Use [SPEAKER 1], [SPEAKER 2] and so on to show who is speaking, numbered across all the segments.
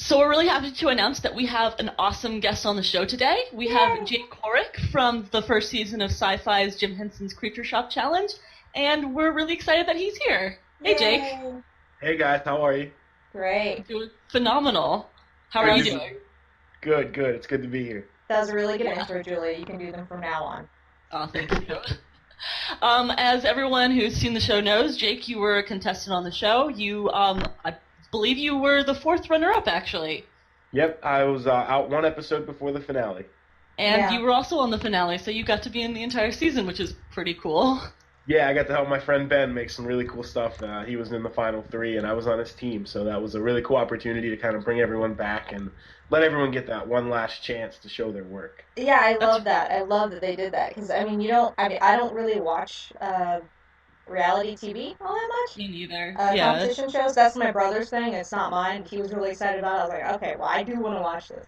[SPEAKER 1] So we're really happy to announce that we have an awesome guest on the show today. We have Jake Corrick from the first season of Sci-Fi's Jim Henson's Creature Shop Challenge, and we're really excited that he's here. Hey, Jake.
[SPEAKER 2] Hey guys, how are you?
[SPEAKER 3] Great.
[SPEAKER 1] Doing phenomenal. How are you doing?
[SPEAKER 2] Good, good. It's good to be here.
[SPEAKER 3] That was a really good intro, Julia. You can do them from now on.
[SPEAKER 1] Oh, thank you. As everyone who's seen the show knows, Jake, you were a contestant on the show. I believe you were the fourth runner-up, actually.
[SPEAKER 2] Yep, I was out one episode before the finale.
[SPEAKER 1] And you were also on the finale, so you got to be in the entire season, which is pretty cool.
[SPEAKER 2] Yeah, I got to help my friend Ben make some really cool stuff. He was in the final three, and I was on his team, so that was a really cool opportunity to kind of bring everyone back and let everyone get that one last chance to show their work.
[SPEAKER 3] Yeah, I love that. I love that they did that because I don't really watch reality TV all that much.
[SPEAKER 1] Me neither.
[SPEAKER 3] Competition shows. That's my brother's thing. It's not mine. He was really excited about it. I was like, okay, well, I do want to watch this.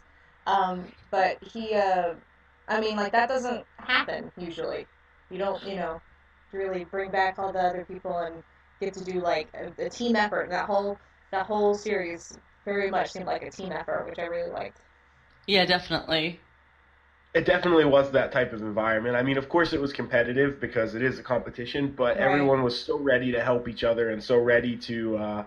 [SPEAKER 3] But that doesn't happen usually. You don't, really bring back all the other people and get to do like a team effort. That whole series very much seemed like a team effort, which I really liked.
[SPEAKER 1] Yeah, definitely.
[SPEAKER 2] It definitely was that type of environment. I mean, of course it was competitive because it is a competition, but everyone was so ready to help each other and so ready to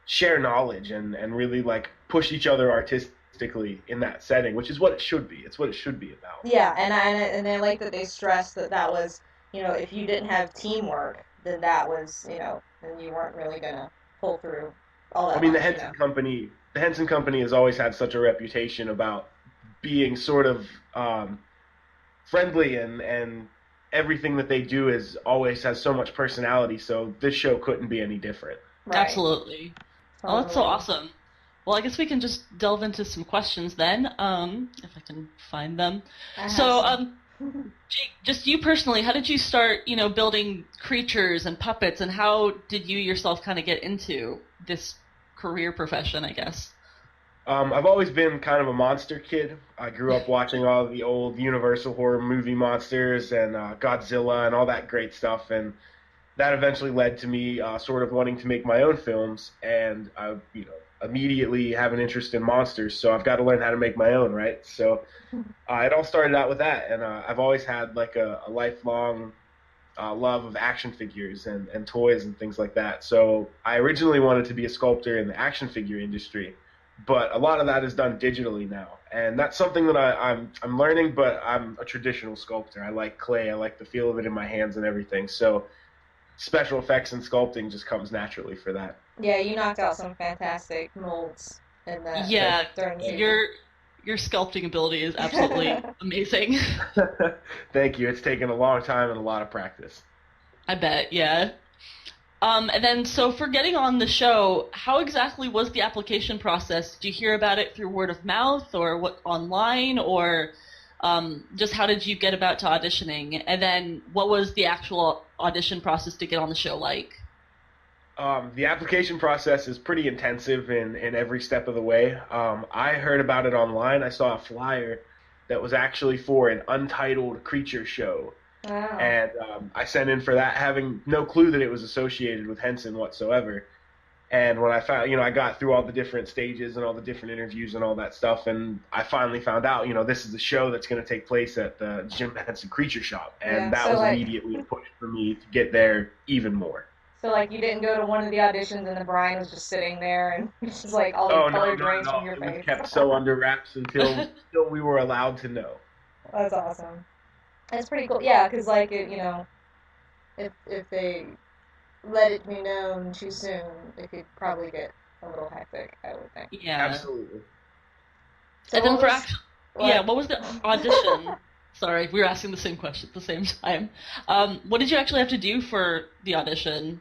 [SPEAKER 2] share knowledge and really like push each other artistically in that setting, which is what it should be. It's what it should be about.
[SPEAKER 3] Yeah, and I like that they stressed that was, if you didn't have teamwork, then that was, then you weren't really gonna pull through all that.
[SPEAKER 2] I mean, the Henson Company has always had such a reputation about being sort of friendly and everything that they do always has so much personality. So this show couldn't be any different.
[SPEAKER 1] Right. Absolutely. Oh, that's so awesome. Well, I guess we can just delve into some questions then, if I can find them. Jake, just you personally, how did you start, building creatures and puppets, and how did you yourself kind of get into this career profession, I guess?
[SPEAKER 2] I've always been kind of a monster kid. I grew up watching all the old Universal horror movie monsters and Godzilla and all that great stuff, and that eventually led to me sort of wanting to make my own films, and I, immediately have an interest in monsters, so I've got to learn how to make my own, right? So it all started out with that, and I've always had like a lifelong love of action figures and toys and things like that. So I originally wanted to be a sculptor in the action figure industry, but a lot of that is done digitally now, and that's something that I'm learning. But I'm a traditional sculptor. I like clay. I like the feel of it in my hands and everything. So special effects and sculpting just comes naturally for that.
[SPEAKER 3] Yeah, you knocked out some fantastic molds in that.
[SPEAKER 1] Yeah, your sculpting ability is absolutely amazing.
[SPEAKER 2] Thank you. It's taken a long time and a lot of practice.
[SPEAKER 1] I bet, yeah. And then, so for getting on the show, how exactly was the application process? Did you hear about it through word of mouth or what online, or just how did you get about to auditioning? And then what was the actual audition process to get on the show like?
[SPEAKER 2] The application process is pretty intensive in every step of the way. I heard about it online. I saw a flyer that was actually for an untitled creature show.
[SPEAKER 3] Wow.
[SPEAKER 2] And I sent in for that, having no clue that it was associated with Henson whatsoever. And when I found, I got through all the different stages and all the different interviews and all that stuff, and I finally found out, this is the show that's going to take place at the Jim Henson Creature Shop. And that was immediately a push for me to get there even more.
[SPEAKER 3] So, you didn't go to one of the auditions and the Brian was just sitting there and just, all the color drains from your face?
[SPEAKER 2] It was kept so under wraps until we were allowed to know.
[SPEAKER 3] That's awesome. That's pretty cool. Yeah, because, if they let it be known too soon, it could probably get a little hectic, I would think.
[SPEAKER 1] Yeah.
[SPEAKER 2] Absolutely.
[SPEAKER 1] So and then what was the audition? Sorry, we were asking the same question at the same time. What did you actually have to do for the audition?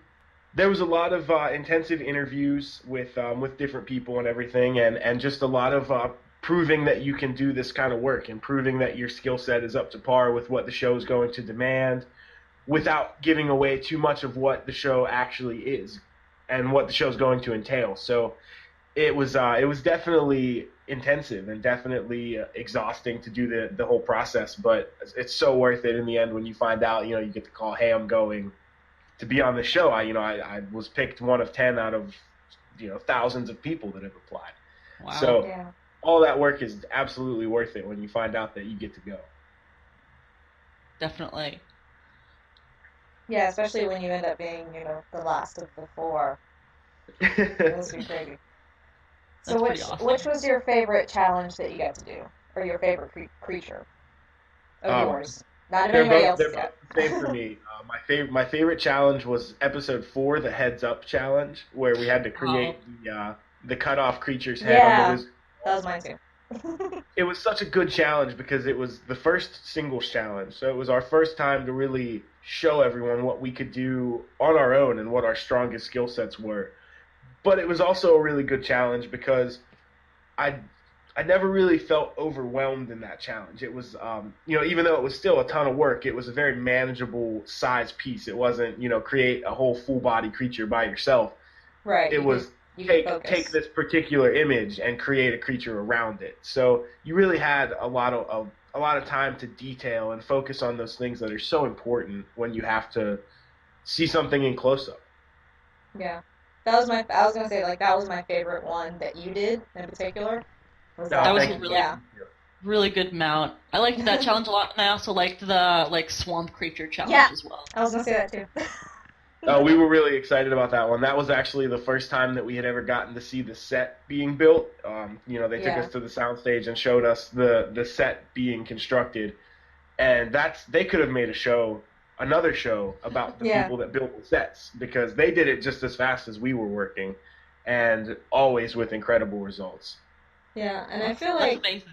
[SPEAKER 2] There was a lot of intensive interviews with different people and everything, and just a lot of proving that you can do this kind of work and proving that your skill set is up to par with what the show is going to demand without giving away too much of what the show actually is and what the show is going to entail. So it was definitely intensive and definitely exhausting to do the whole process, but it's so worth it in the end when you find out, you get the call, hey, I'm going to be on the show. I was picked one of 10 out of thousands of people that have applied.
[SPEAKER 1] Wow.
[SPEAKER 2] So
[SPEAKER 3] Yeah.
[SPEAKER 2] all that work is absolutely worth it when you find out that you get to go.
[SPEAKER 1] Definitely.
[SPEAKER 3] Yeah, especially when you end up being, the last of the four. That must be crazy. So
[SPEAKER 1] That's pretty
[SPEAKER 3] which
[SPEAKER 1] awesome.
[SPEAKER 3] was your favorite challenge that you got to do, or your favorite creature of
[SPEAKER 2] um,
[SPEAKER 3] yours? Not of anybody
[SPEAKER 2] they're
[SPEAKER 3] else's
[SPEAKER 2] both
[SPEAKER 3] yet.
[SPEAKER 2] the same for me. My favorite challenge was episode 4, the heads up challenge, where we had to
[SPEAKER 1] Oh,
[SPEAKER 2] create the cut off creature's head on the
[SPEAKER 3] Yeah,
[SPEAKER 2] wizard.
[SPEAKER 3] that was mine too.
[SPEAKER 2] It was such a good challenge because it was the first singles challenge. So it was our first time to really show everyone what we could do on our own and what our strongest skill sets were. But it was also a really good challenge because I I never really felt overwhelmed in that challenge. It was, even though it was still a ton of work, it was a very manageable size piece. It wasn't, create a whole full body creature by yourself.
[SPEAKER 3] Right,
[SPEAKER 2] It was
[SPEAKER 3] you could
[SPEAKER 2] take
[SPEAKER 3] focus.
[SPEAKER 2] this particular image and create a creature around it. So you really had a lot of time to detail and focus on those things that are so important when you have to see something in close up.
[SPEAKER 3] Yeah. That was my I was gonna say like that was my favorite one that you did in particular. Was
[SPEAKER 1] that
[SPEAKER 3] that
[SPEAKER 2] No,
[SPEAKER 1] was
[SPEAKER 2] thank
[SPEAKER 1] a
[SPEAKER 3] one?
[SPEAKER 2] you.
[SPEAKER 1] really,
[SPEAKER 3] Yeah.
[SPEAKER 1] really good mount. I liked that challenge a lot, and I also liked the like swamp creature challenge
[SPEAKER 3] Yeah.
[SPEAKER 1] as well.
[SPEAKER 3] I was gonna say that too.
[SPEAKER 2] We were really excited about that one. That was actually the first time that we had ever gotten to see the set being built. They took
[SPEAKER 3] Yeah.
[SPEAKER 2] us to the soundstage and showed us the set being constructed, and they could have made another show about the
[SPEAKER 3] Yeah.
[SPEAKER 2] people that built the sets because they did it just as fast as we were working, and always with incredible results.
[SPEAKER 3] Yeah. And I
[SPEAKER 1] That's
[SPEAKER 3] feel
[SPEAKER 1] that's
[SPEAKER 3] like
[SPEAKER 1] amazing.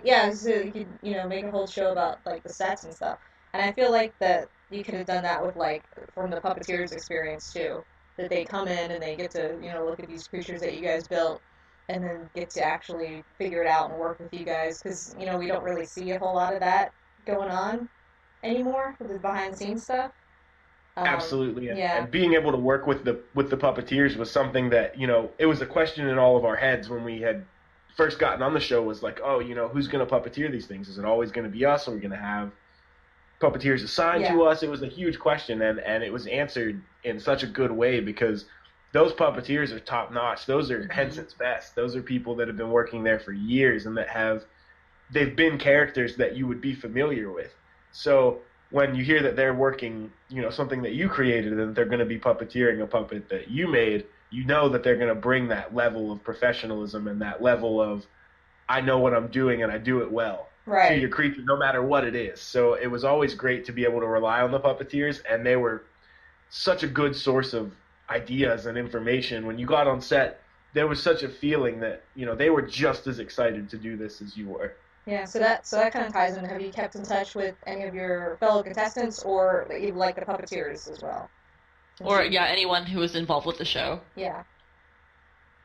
[SPEAKER 3] yeah, so you could, make a whole show about like the sets and stuff. And I feel like that you could have done that with like from the puppeteers experience too. That they come in and they get to, look at these creatures that you guys built and then get to actually figure it out and work with you guys because, we don't really see a whole lot of that going on anymore with the behind the scenes stuff.
[SPEAKER 2] Absolutely, and,
[SPEAKER 3] Yeah.
[SPEAKER 2] and being able to work with the puppeteers was something that it was a question in all of our heads when we had first gotten on the show. Was like, oh, who's going to puppeteer these things? Is it always going to be us? Are we going to have puppeteers assigned
[SPEAKER 3] Yeah.
[SPEAKER 2] to us? It was a huge question, and it was answered in such a good way because those puppeteers are top notch. Those are
[SPEAKER 3] Hmm.
[SPEAKER 2] Henson's best. Those are people that have been working there for years and they've been characters that you would be familiar with. So when you hear that they're working, something that you created and they're going to be puppeteering a puppet that you made, you know that they're going to bring that level of professionalism and that level of I know what I'm doing and I do it well to
[SPEAKER 3] Right.
[SPEAKER 2] your creature, no matter what it is. So it was always great to be able to rely on the puppeteers, and they were such a good source of ideas and information. When you got on set, there was such a feeling that they were just as excited to do this as you were.
[SPEAKER 3] Yeah, so that kind of ties in. Have you kept in touch with any of your fellow contestants or even like the puppeteers as well? Since
[SPEAKER 1] Or
[SPEAKER 3] you,
[SPEAKER 1] yeah, anyone who was involved with the show.
[SPEAKER 3] yeah,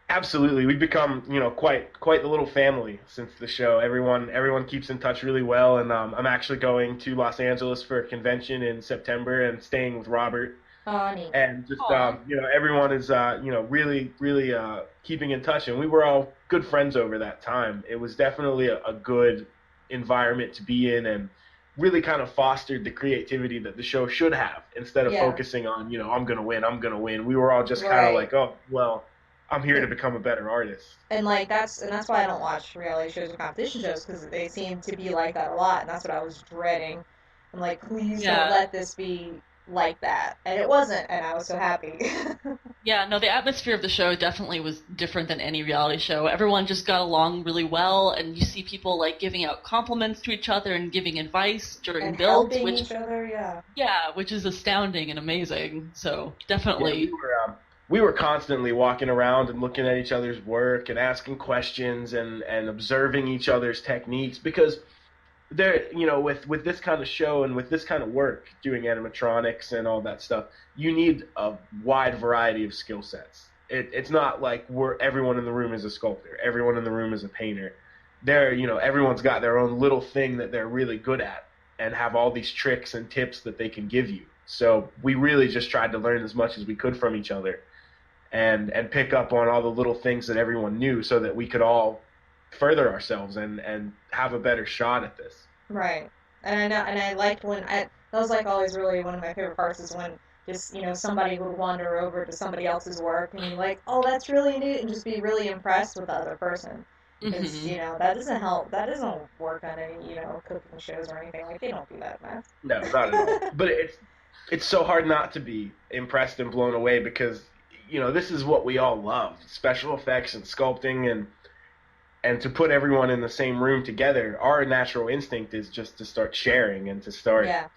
[SPEAKER 2] Absolutely, we've become quite the little family since the show. Everyone keeps in touch really well, and I'm actually going to Los Angeles for a convention in September and staying with Robert,
[SPEAKER 3] oh neat.
[SPEAKER 2] and just
[SPEAKER 1] Aw.
[SPEAKER 2] everyone is really keeping in touch, and we were all good friends over that time. It was definitely a good environment to be in, and really kind of fostered the creativity that the show should have instead of
[SPEAKER 3] Yeah,
[SPEAKER 2] focusing on I'm gonna win. We were all just kind of
[SPEAKER 3] right.
[SPEAKER 2] like, oh well, I'm here to become a better artist.
[SPEAKER 3] And like that's why I don't watch reality shows or competition shows because they seem to be like that a lot, and that's what I was dreading. I'm like, please don't
[SPEAKER 1] Yeah.
[SPEAKER 3] let this be like that, and it wasn't, and I was so happy.
[SPEAKER 1] Yeah, no, the atmosphere of the show definitely was different than any reality show. Everyone just got along really well, and you see people like giving out compliments to each other and giving advice during
[SPEAKER 3] And
[SPEAKER 1] builds,
[SPEAKER 3] helping
[SPEAKER 1] which
[SPEAKER 3] each other, yeah.
[SPEAKER 1] yeah, which is astounding and amazing. So
[SPEAKER 2] Yeah, we
[SPEAKER 1] definitely,
[SPEAKER 2] were um, we were constantly walking around and looking at each other's work and asking questions and observing each other's techniques because there with this kind of show and with this kind of work doing animatronics and all that stuff, you need a wide variety of skill sets. It's not like everyone in the room is a sculptor, everyone in the room is a painter. Everyone's got their own little thing that they're really good at and have all these tricks and tips that they can give you. So we really just tried to learn as much as we could from each other and pick up on all the little things that everyone knew so that we could all further ourselves and have a better shot at this.
[SPEAKER 3] Right. And I know, and I liked when that was like always really one of my favorite parts is when just, somebody would wander over to somebody else's work and be like, oh, that's really neat, and just be really impressed with the other person. Because,
[SPEAKER 1] Hmm.
[SPEAKER 3] that doesn't help. That doesn't work on any, cooking shows or anything. Like, they don't do that, man.
[SPEAKER 2] No, not at all. But it's so hard not to be impressed and blown away because this is what we all love: special effects and sculpting, and to put everyone in the same room together. Our natural instinct is just to start sharing and
[SPEAKER 3] Yeah,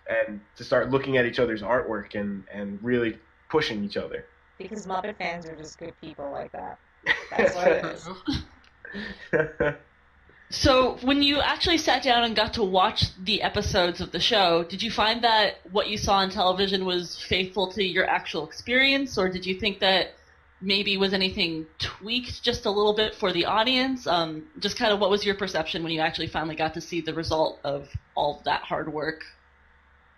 [SPEAKER 2] to start looking at each other's artwork and really pushing each other.
[SPEAKER 3] because Muppet fans are just good people like that. That's what it is.
[SPEAKER 1] So, when you actually sat down and got to watch the episodes of the show, did you find that what you saw on television was faithful to your actual experience, or did you think that maybe was anything tweaked just a little bit for the audience? Just kind of what was your perception when you actually finally got to see the result of all of that hard work?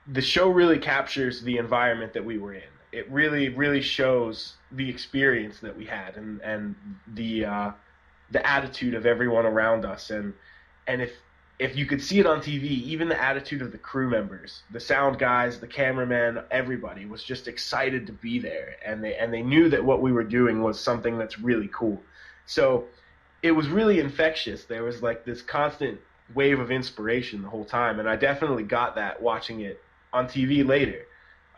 [SPEAKER 2] The show really captures the environment that we were in. It really, really shows the experience that we had and the attitude of everyone around us. And if you could see it on TV, even the attitude of the crew members, the sound guys, the cameramen, everybody was just excited to be there, and they knew that what we were doing was something that's really cool. So it was really infectious. There was like this constant wave of inspiration the whole time, and I definitely got that watching it on TV later.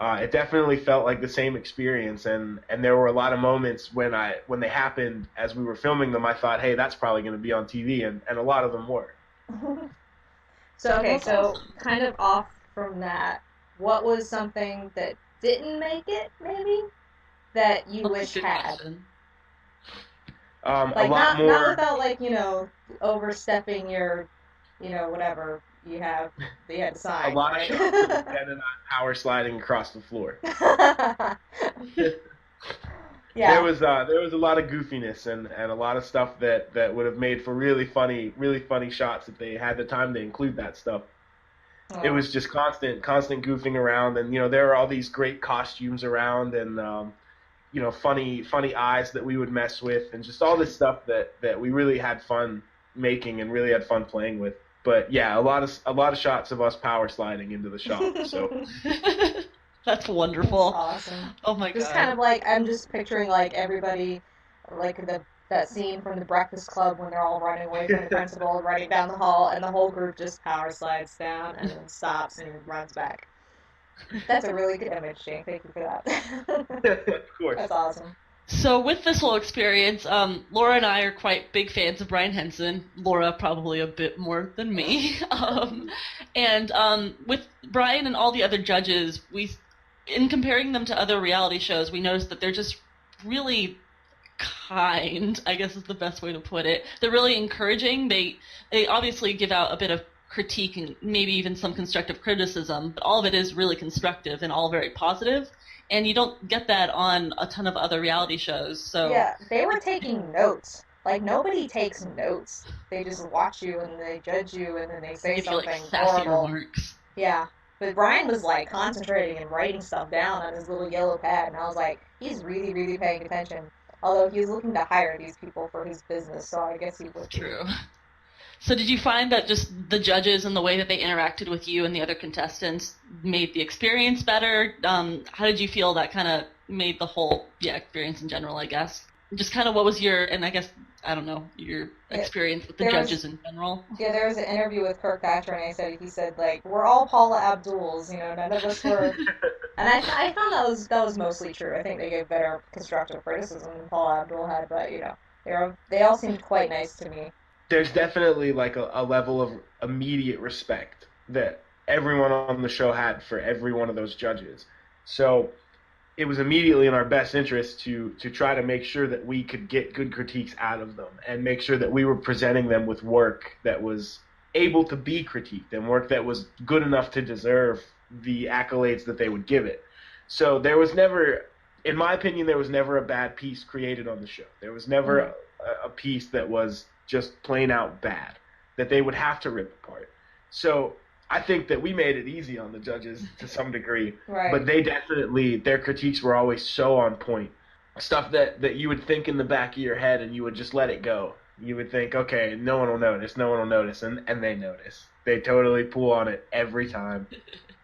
[SPEAKER 2] It definitely felt like the same experience, and there were a lot of moments when they happened as we were filming them. I thought, hey, that's probably going to be on TV, and a lot of them were.
[SPEAKER 3] So, okay,
[SPEAKER 1] That's
[SPEAKER 3] so
[SPEAKER 1] awesome.
[SPEAKER 3] kind of off from that, what was something that didn't make it, maybe, that you
[SPEAKER 1] That's a
[SPEAKER 3] wish
[SPEAKER 1] good
[SPEAKER 3] had?
[SPEAKER 1] question.
[SPEAKER 2] A
[SPEAKER 3] Like,
[SPEAKER 2] lot
[SPEAKER 3] not
[SPEAKER 2] more.
[SPEAKER 3] without, like, overstepping your, whatever you have that you had to
[SPEAKER 2] A
[SPEAKER 3] sign,
[SPEAKER 2] lot of
[SPEAKER 3] right?
[SPEAKER 2] shots could have ended on power sliding across the floor.
[SPEAKER 3] Yeah.
[SPEAKER 2] There was a lot of goofiness and a lot of stuff that would have made for really funny shots if they had the time to include that stuff. It
[SPEAKER 3] Oh.
[SPEAKER 2] was just constant goofing around, and there are all these great costumes around, and funny eyes that we would mess with, and just all this stuff that we really had fun making and really had fun playing with. But yeah, a lot of shots of us power sliding into the shop. So
[SPEAKER 1] That's
[SPEAKER 3] That's
[SPEAKER 1] wonderful.
[SPEAKER 3] awesome.
[SPEAKER 1] Oh my
[SPEAKER 3] Just kind
[SPEAKER 1] god.
[SPEAKER 3] of like I'm just picturing like everybody, like that scene from the Breakfast Club when they're all running away from the principal, running down the hall, and the whole group just power slides down and then stops and runs back. That's a really good image, Jane. Thank you for that.
[SPEAKER 2] of course.
[SPEAKER 3] That's awesome.
[SPEAKER 1] So with this whole experience, Laura and I are quite big fans of Brian Henson. Laura probably a bit more than me. And with Brian and all the other judges, in comparing them to other reality shows, we noticed that they're just really kind, I guess is the best way to put it. They're really encouraging. They obviously give out a bit of critique and maybe even some constructive criticism, but all of it is really constructive and all very positive. And you don't get that on a ton of other reality shows. So
[SPEAKER 3] Yeah, they were taking notes. Like nobody takes notes. They just watch you and they judge you and then they
[SPEAKER 1] they
[SPEAKER 3] say
[SPEAKER 1] give you like
[SPEAKER 3] something
[SPEAKER 1] sassy
[SPEAKER 3] horrible.
[SPEAKER 1] remarks.
[SPEAKER 3] Yeah. But Brian was like concentrating and writing stuff down on his little yellow pad, and I was like, he's really, really paying attention. Although he was looking to hire these people for his business, so I guess he
[SPEAKER 1] It's
[SPEAKER 3] would be.
[SPEAKER 1] true. So did you find that just the judges and the way that they interacted with you and the other contestants made the experience better? How did you feel that kind of made the whole experience in general, I guess? Just kind of what was your, and I guess, I don't know, your
[SPEAKER 3] Yeah,
[SPEAKER 1] experience with the
[SPEAKER 3] there was
[SPEAKER 1] judges in general?
[SPEAKER 3] yeah, there was an interview with Kirk Thatcher, and he said like we're all Paula Abduls, none of us were. And I found that was mostly true. I think they gave better constructive criticism than Paula Abdul had, but they all seemed quite nice to me.
[SPEAKER 2] There's definitely like a level of immediate respect that everyone on the show had for every one of those judges. So it was immediately in our best interest to try to make sure that we could get good critiques out of them and make sure that we were presenting them with work that was able to be critiqued and work that was good enough to deserve the accolades that they would give it. So there was never, in my opinion, there was never a bad piece created on the show. There was never
[SPEAKER 3] Mm-hmm.
[SPEAKER 2] a piece that was just plain out bad that they would have to rip apart. So I think that we made it easy on the judges to some degree,
[SPEAKER 3] Right.
[SPEAKER 2] but they definitely, their critiques were always so on point. Stuff that you would think in the back of your head and you would just let it go. You would think, okay, no one will notice, and they notice. They totally pull on it every time.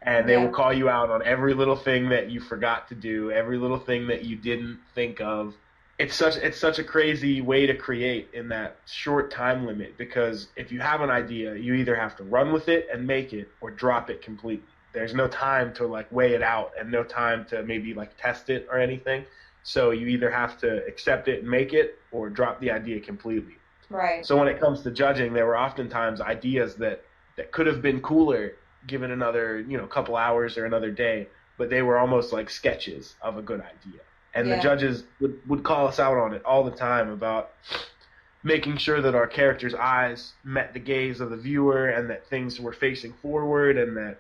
[SPEAKER 2] and they will
[SPEAKER 3] Yeah.
[SPEAKER 2] call you out on every little thing that you forgot to do, every little thing that you didn't think of. It's such a crazy way to create in that short time limit, because if you have an idea, you either have to run with it and make it or drop it completely. There's no time to like weigh it out and no time to maybe like test it or anything. So you either have to accept it and make it or drop the idea completely.
[SPEAKER 3] Right.
[SPEAKER 2] So when it comes to judging, there were oftentimes ideas that could have been cooler given another, couple hours or another day, but they were almost like sketches of a good idea. And the
[SPEAKER 3] Yeah.
[SPEAKER 2] judges would call us out on it all the time about making sure that our characters' eyes met the gaze of the viewer and that things were facing forward and that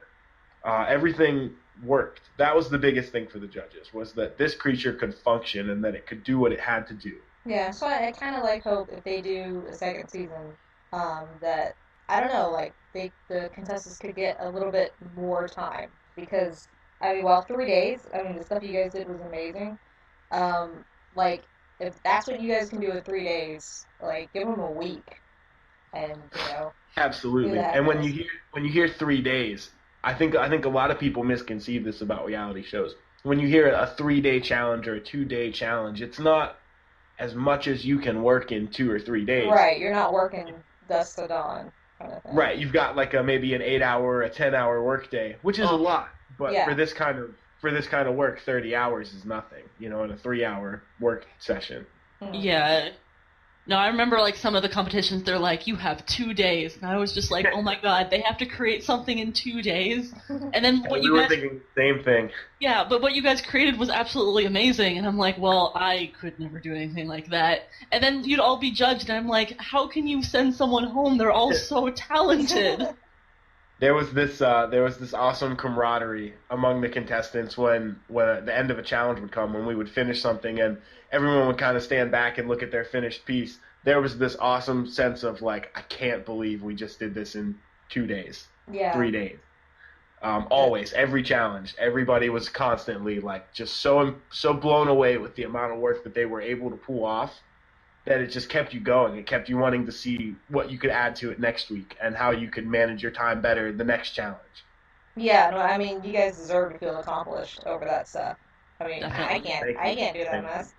[SPEAKER 2] everything worked. That was the biggest thing for the judges, was that this creature could function and that it could do what it had to do.
[SPEAKER 3] Yeah, so I kind of like hope if they do a second season, that I don't know, like the contestants could get a little bit more time because I mean, well, 3 days. I mean, the stuff you guys did was amazing. Um, like if that's what you guys can do in 3 days, like give them a week, and do
[SPEAKER 2] Absolutely.
[SPEAKER 3] that.
[SPEAKER 2] And when you hear 3 days, I think a lot of people misconceive this about reality shows. When you hear a 3-day challenge or a 2-day challenge, it's not as much as you can work in 2 or 3 days.
[SPEAKER 3] Right, you're not working dusk to dawn kind of thing.
[SPEAKER 2] Right. You've got like maybe an 8 hour, a 10 hour workday, which is a lot. But
[SPEAKER 3] Yeah.
[SPEAKER 2] for this kind of work, 30 hours is nothing. In a 3 hour work session.
[SPEAKER 1] Yeah. No, I remember like some of the competitions, they're like, you have 2 days. And I was just like, oh my God, they have to create something in 2 days. And then what
[SPEAKER 2] we
[SPEAKER 1] you
[SPEAKER 2] were
[SPEAKER 1] guys,
[SPEAKER 2] thinking the same thing.
[SPEAKER 1] yeah, but what you guys created was absolutely amazing. And I'm like, well, I could never do anything like that. And then you'd all be judged. And I'm like, how can you send someone home? They're all so talented.
[SPEAKER 2] There was this awesome camaraderie among the contestants when the end of a challenge would come, when we would finish something and everyone would kind of stand back and look at their finished piece. There was this awesome sense of like, I can't believe we just did this in 2 days,
[SPEAKER 3] Yeah.
[SPEAKER 2] 3 days. Always, every challenge, everybody was constantly like just so blown away with the amount of work that they were able to pull off, that it just kept you going. It kept you wanting to see what you could add to it next week and how you could manage your time better the next challenge.
[SPEAKER 3] Yeah, no, I mean, you guys deserve to feel accomplished over that stuff. I mean,
[SPEAKER 1] Definitely.
[SPEAKER 3] I can't do that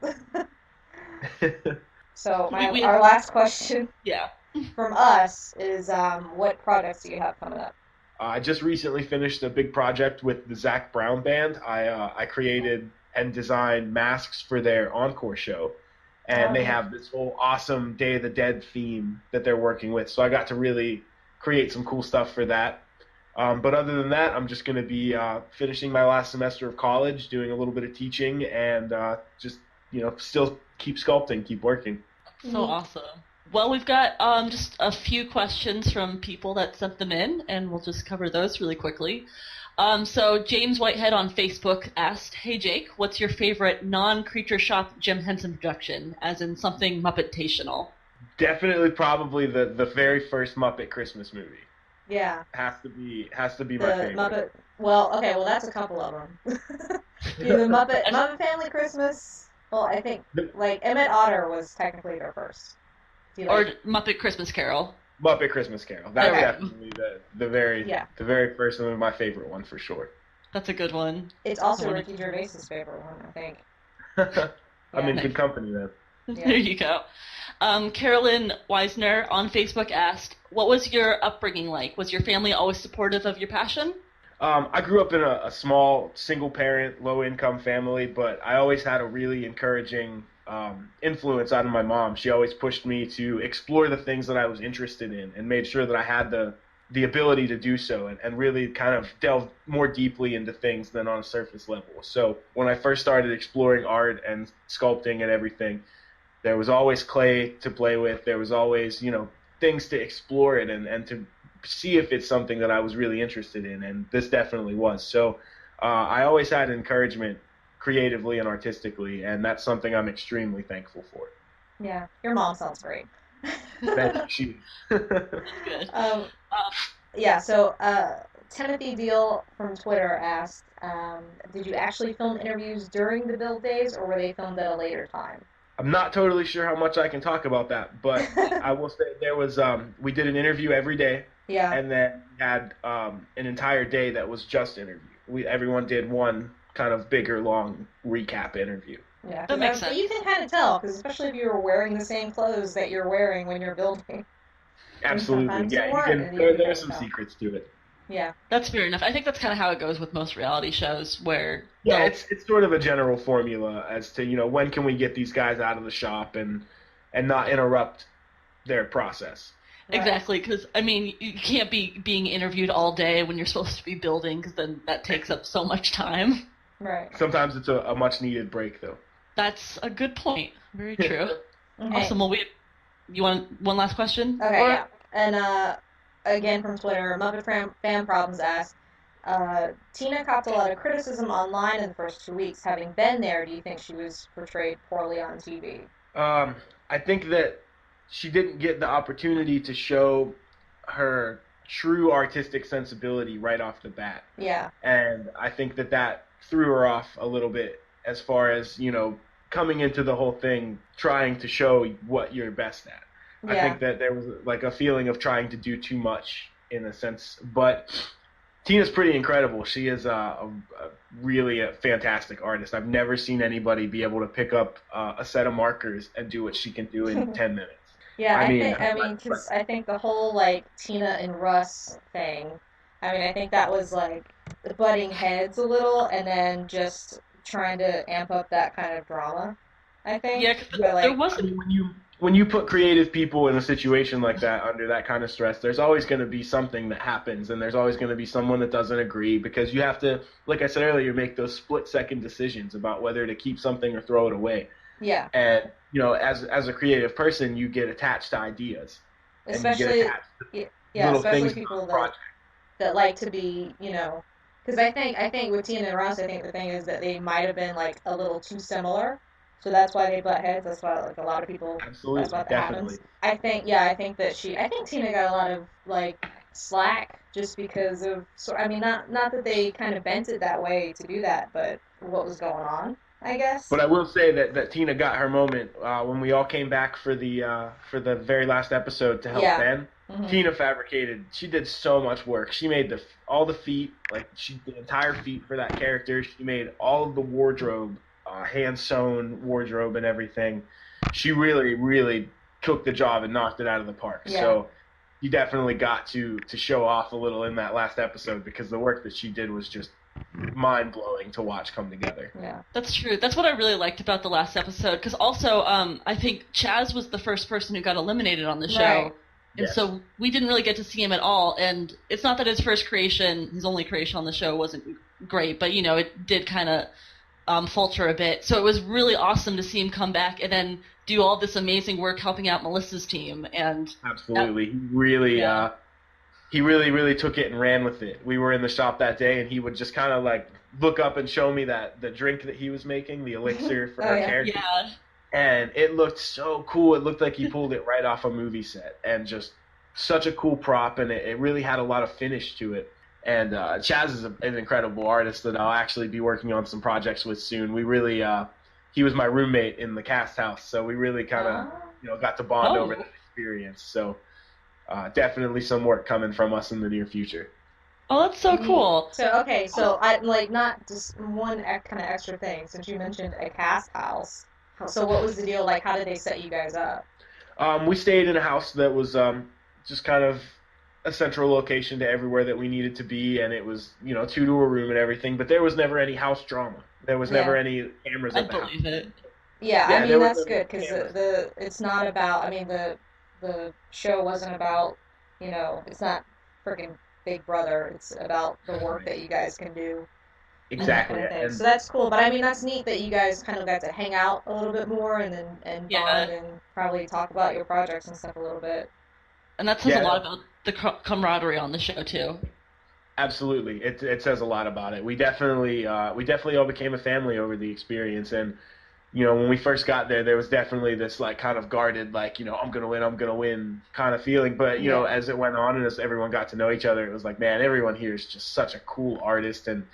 [SPEAKER 2] Thank
[SPEAKER 3] mess. So
[SPEAKER 1] We-
[SPEAKER 3] our last question
[SPEAKER 1] Yeah.
[SPEAKER 3] from us is, what projects do you have coming up?
[SPEAKER 2] I just recently finished a big project with the Zach Brown Band. I created and designed masks for their encore show, and they have this whole awesome Day of the Dead theme that they're working with. So I got to really create some cool stuff for that. But other than that, I'm just going to be finishing my last semester of college, doing a little bit of teaching, and just still keep sculpting, keep working.
[SPEAKER 1] So awesome. Well, we've got just a few questions from people that sent them in, and we'll just cover those really quickly. So James Whitehead on Facebook asked, "Hey Jake, what's your favorite non-Creature Shop Jim Henson production, as in something Muppetational?"
[SPEAKER 2] Definitely, probably the very first Muppet Christmas movie
[SPEAKER 3] Yeah,
[SPEAKER 2] has to be
[SPEAKER 3] the
[SPEAKER 2] my favorite.
[SPEAKER 3] Muppet. Well, okay, well that's a couple of them. The Muppet Family Christmas. Well, I think like Emmett Otter was technically their first. Do you
[SPEAKER 1] Or
[SPEAKER 3] like-
[SPEAKER 1] Muppet Christmas Carol.
[SPEAKER 2] Muppet Christmas Carol. That's
[SPEAKER 3] Okay.
[SPEAKER 2] definitely the very first one, my favorite one for sure.
[SPEAKER 1] That's a good one.
[SPEAKER 3] It's also
[SPEAKER 1] I wanna-
[SPEAKER 3] Ricky Gervais's favorite one, I think.
[SPEAKER 2] I'm in
[SPEAKER 1] Yeah.
[SPEAKER 2] good company then.
[SPEAKER 3] Yeah.
[SPEAKER 1] There you go. Carolyn Weisner on Facebook asked, "What was your upbringing like? Was your family always supportive of your passion?"
[SPEAKER 2] I grew up in a small, single-parent, low-income family, but I always had a really encouraging influence out of my mom. She always pushed me to explore the things that I was interested in and made sure that I had the ability to do so and really kind of delve more deeply into things than on a surface level. So when I first started exploring art and sculpting and everything, there was always clay to play with. There was always, things to explore it and to see if it's something that I was really interested in, and this definitely was. So I always had encouragement creatively and artistically, and that's something I'm extremely thankful for.
[SPEAKER 3] Yeah, your mom sounds great.
[SPEAKER 2] Thank you.
[SPEAKER 1] Good.
[SPEAKER 3] Yeah, so Timothy Deal from Twitter asked, did you actually film interviews during the build days, or were they filmed at a later time?
[SPEAKER 2] I'm not totally sure how much I can talk about that, but I will say there was we did an interview every day,
[SPEAKER 3] Yeah.
[SPEAKER 2] and then we had an entire day that was just interview. Everyone did one kind of bigger, long recap interview.
[SPEAKER 3] Yeah.
[SPEAKER 1] That makes sense.
[SPEAKER 3] You can kind of tell, because especially if you were wearing the same clothes that you're wearing when you're building. And
[SPEAKER 2] Absolutely,
[SPEAKER 3] sometimes you
[SPEAKER 2] yeah.
[SPEAKER 3] weren't, and you can
[SPEAKER 2] There are
[SPEAKER 3] kind of
[SPEAKER 2] some
[SPEAKER 3] tell.
[SPEAKER 2] secrets to it.
[SPEAKER 3] Yeah.
[SPEAKER 1] That's fair enough. I think that's kind of how it goes with most reality shows, where
[SPEAKER 2] Yeah,
[SPEAKER 1] they'll
[SPEAKER 2] it's sort of a general formula as to when can we get these guys out of the shop and not interrupt their process.
[SPEAKER 3] Right.
[SPEAKER 1] exactly, because I mean, you can't be being interviewed all day when you're supposed to be building, because then that takes up so much time.
[SPEAKER 3] Right.
[SPEAKER 2] Sometimes it's a much needed break, though.
[SPEAKER 1] That's a good point. Very true.
[SPEAKER 3] Okay.
[SPEAKER 1] Awesome. Well, you want one last question?
[SPEAKER 3] Okay,
[SPEAKER 1] Or-
[SPEAKER 3] yeah. And again from Twitter, Muppet Fan Problems asked, Tina copped a lot of criticism online in the first 2 weeks. Having been there, do you think she was portrayed poorly on TV?
[SPEAKER 2] I think that she didn't get the opportunity to show her true artistic sensibility right off the bat.
[SPEAKER 3] Yeah.
[SPEAKER 2] And I think that threw her off a little bit as far as, coming into the whole thing, trying to show what you're best at.
[SPEAKER 3] Yeah.
[SPEAKER 2] I think that there was like a feeling of trying to do too much in a sense, but Tina's pretty incredible. She is really a fantastic artist. I've never seen anybody be able to pick up a set of markers and do what she can do in 10 minutes.
[SPEAKER 3] Yeah,
[SPEAKER 2] I mean,
[SPEAKER 3] because I think the whole like Tina and Russ thing. I mean, I think that was like butting heads a little, and then just trying to amp up that kind of drama. I think.
[SPEAKER 1] Yeah, because
[SPEAKER 3] But, like,
[SPEAKER 1] there
[SPEAKER 2] I
[SPEAKER 1] wasn't.
[SPEAKER 2] mean, when you put creative people in a situation like that under that kind of stress, there's always going to be something that happens, and there's always going to be someone that doesn't agree because you have to, like I said earlier, make those split-second decisions about whether to keep something or throw it away.
[SPEAKER 3] Yeah.
[SPEAKER 2] And as a creative person, you get attached to ideas, and you
[SPEAKER 3] Especially.
[SPEAKER 2] get attached to
[SPEAKER 3] Yeah,
[SPEAKER 2] little
[SPEAKER 3] especially
[SPEAKER 2] things
[SPEAKER 3] people
[SPEAKER 2] about the
[SPEAKER 3] that
[SPEAKER 2] project.
[SPEAKER 3] like to be, because I think with Tina and Ross, I think the thing is that they might have been like a little too similar, so that's why they butt heads. That's why like a lot of people.
[SPEAKER 2] Absolutely,
[SPEAKER 3] That's what
[SPEAKER 2] definitely.
[SPEAKER 3] happens. I think I think Tina got a lot of like slack just because of. So I mean, not that they kind of bent it that way to do that, but what was going on, I guess.
[SPEAKER 2] But I will say that Tina got her moment when we all came back for the very last episode to help
[SPEAKER 3] Yeah.
[SPEAKER 2] Ben.
[SPEAKER 3] Mhm.
[SPEAKER 2] Tina fabricated. She did so much work. She made all the feet, like the entire feet for that character. She made all of the wardrobe, hand sewn wardrobe and everything. She really, really took the job and knocked it out of the park.
[SPEAKER 3] Yeah.
[SPEAKER 2] So you definitely got to show off a little in that last episode because the work that she did was just mind blowing to watch come together.
[SPEAKER 3] Yeah.
[SPEAKER 1] That's true. That's what I really liked about the last episode. Because also, I think Chaz was the first person who got eliminated on the show.
[SPEAKER 3] Right.
[SPEAKER 1] And
[SPEAKER 2] Yes.
[SPEAKER 1] so we didn't really get to see him at all. And it's not that his only creation on the show wasn't great, but, it did kind of falter a bit. So it was really awesome to see him come back and then do all this amazing work helping out Melissa's team. And
[SPEAKER 2] Absolutely. He really took it and ran with it. We were in the shop that day, and he would just kind of like look up and show me the drink that he was making, the elixir for
[SPEAKER 3] Oh,
[SPEAKER 2] our
[SPEAKER 3] yeah.
[SPEAKER 2] character.
[SPEAKER 1] yeah,
[SPEAKER 2] And it looked so cool. It looked like he pulled it right off a movie set, and just such a cool prop, and it really had a lot of finish to it. And Chaz is an incredible artist that I'll actually be working on some projects with soon. We really, he was my roommate in the cast house, so we really kind of, got to bond over that experience. So definitely some work coming from us in the near future.
[SPEAKER 1] Oh, that's so cool.
[SPEAKER 3] So okay, so I like not just one kind of extra thing since you mentioned a cast house. So what was the deal? Like, how did they set you guys up?
[SPEAKER 2] We stayed in a house that was just kind of a central location to everywhere that we needed to be, and it was 2 to a room and everything. But there was never any house drama. There was never any cameras
[SPEAKER 1] I
[SPEAKER 2] at the house.
[SPEAKER 1] believe it.
[SPEAKER 3] Yeah,
[SPEAKER 2] Yeah,
[SPEAKER 3] I mean
[SPEAKER 2] there
[SPEAKER 3] that's
[SPEAKER 2] was
[SPEAKER 3] good because
[SPEAKER 2] cameras.
[SPEAKER 3] it's not about. I mean the show wasn't about it's not freaking Big Brother. It's about the work that you guys can do. And that
[SPEAKER 2] Exactly.
[SPEAKER 3] kind of thing.
[SPEAKER 2] And
[SPEAKER 3] So that's cool. But I mean that's neat that you guys kind of got to hang out a little bit more and bond
[SPEAKER 1] Yeah.
[SPEAKER 3] and probably talk about your projects and stuff a little bit.
[SPEAKER 1] And that says
[SPEAKER 2] Yeah.
[SPEAKER 1] a lot about the camaraderie on the show, too.
[SPEAKER 2] absolutely, it says a lot about it. We definitely all became a family over the experience, and when we first got there, there was definitely this like kind of guarded, like I'm gonna win kind of feeling. But
[SPEAKER 3] Yeah.
[SPEAKER 2] as it went on and as everyone got to know each other, it was like, man, everyone here is just such a cool artist, and